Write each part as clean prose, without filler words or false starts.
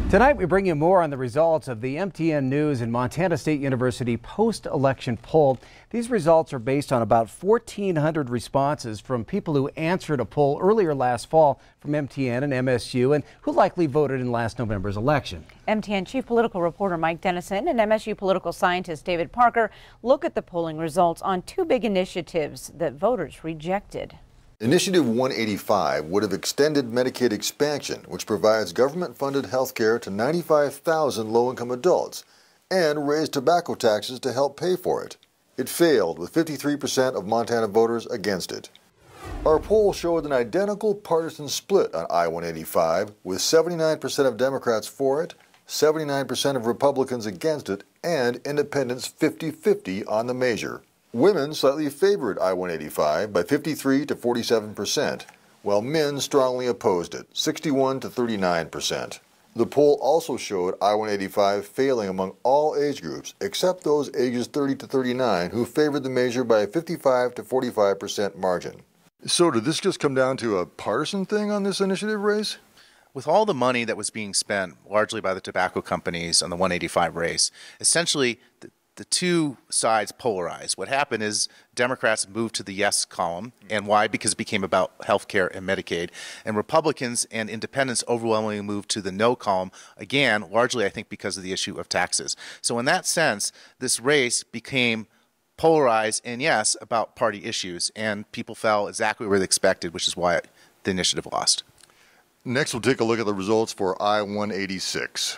Tonight, we bring you more on the results of the MTN News and Montana State University post-election poll. These results are based on about 1,400 responses from people who answered a poll earlier last fall from MTN and MSU and who likely voted in last November's election. MTN Chief Political Reporter Mike Dennison and MSU political scientist David Parker look at the polling results on two big initiatives that voters rejected. Initiative 185 would have extended Medicaid expansion, which provides government-funded health care to 95,000 low-income adults, and raised tobacco taxes to help pay for it. It failed, with 53% of Montana voters against it. Our poll showed an identical partisan split on I-185, with 79% of Democrats for it, 79% of Republicans against it, and independents 50-50 on the measure. Women slightly favored I-185 by 53 to 47%, while men strongly opposed it, 61 to 39%. The poll also showed I-185 failing among all age groups, except those ages 30 to 39, who favored the measure by a 55 to 45% margin. So did this just come down to a partisan thing on this initiative race? With all the money that was being spent, largely by the tobacco companies on the 185 race, essentially the two sides polarized. What happened is Democrats moved to the yes column. And why? Because it became about health care and Medicaid. And Republicans and independents overwhelmingly moved to the no column, again, largely I think because of the issue of taxes. So in that sense, this race became polarized and yes, about party issues. And people fell exactly where they expected, which is why the initiative lost. Next, we'll take a look at the results for I-186.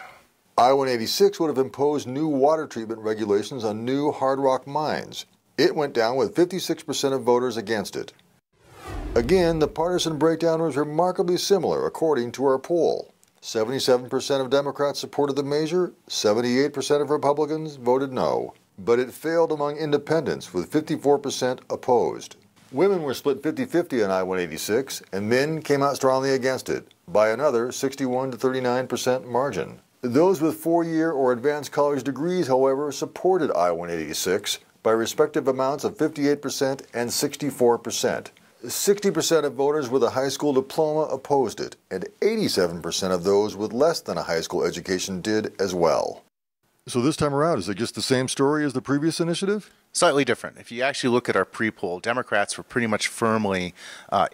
I-186 would have imposed new water treatment regulations on new hard rock mines. It went down with 56% of voters against it. Again, the partisan breakdown was remarkably similar according to our poll. 77% of Democrats supported the measure, 78% of Republicans voted no. But it failed among independents with 54% opposed. Women were split 50-50 on I-186, and men came out strongly against it by another 61 to 39% margin. Those with four-year or advanced college degrees, however, supported I-186 by respective amounts of 58% and 64%. 60% of voters with a high school diploma opposed it, and 87% of those with less than a high school education did as well. So this time around, is it just the same story as the previous initiative? Slightly different. If you actually look at our pre-poll, Democrats were pretty much firmly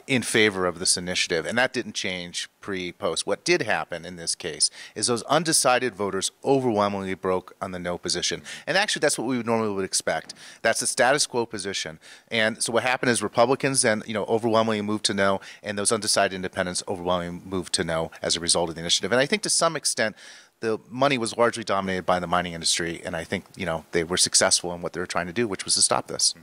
in favor of this initiative, and that didn't change pre-post. What did happen in this case is those undecided voters overwhelmingly broke on the no position. And actually, that's what we would expect. That's the status quo position. And so what happened is Republicans then, overwhelmingly moved to no, and those undecided independents overwhelmingly moved to no as a result of the initiative. And I think to some extent, the money was largely dominated by the mining industry, and I think, they were successful in what they were trying to do, which was to stop this.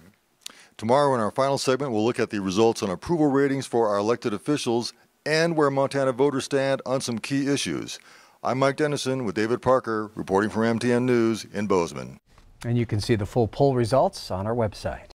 Tomorrow in our final segment, we'll look at the results on approval ratings for our elected officials and where Montana voters stand on some key issues. I'm Mike Dennison with David Parker, reporting for MTN News in Bozeman. And you can see the full poll results on our website.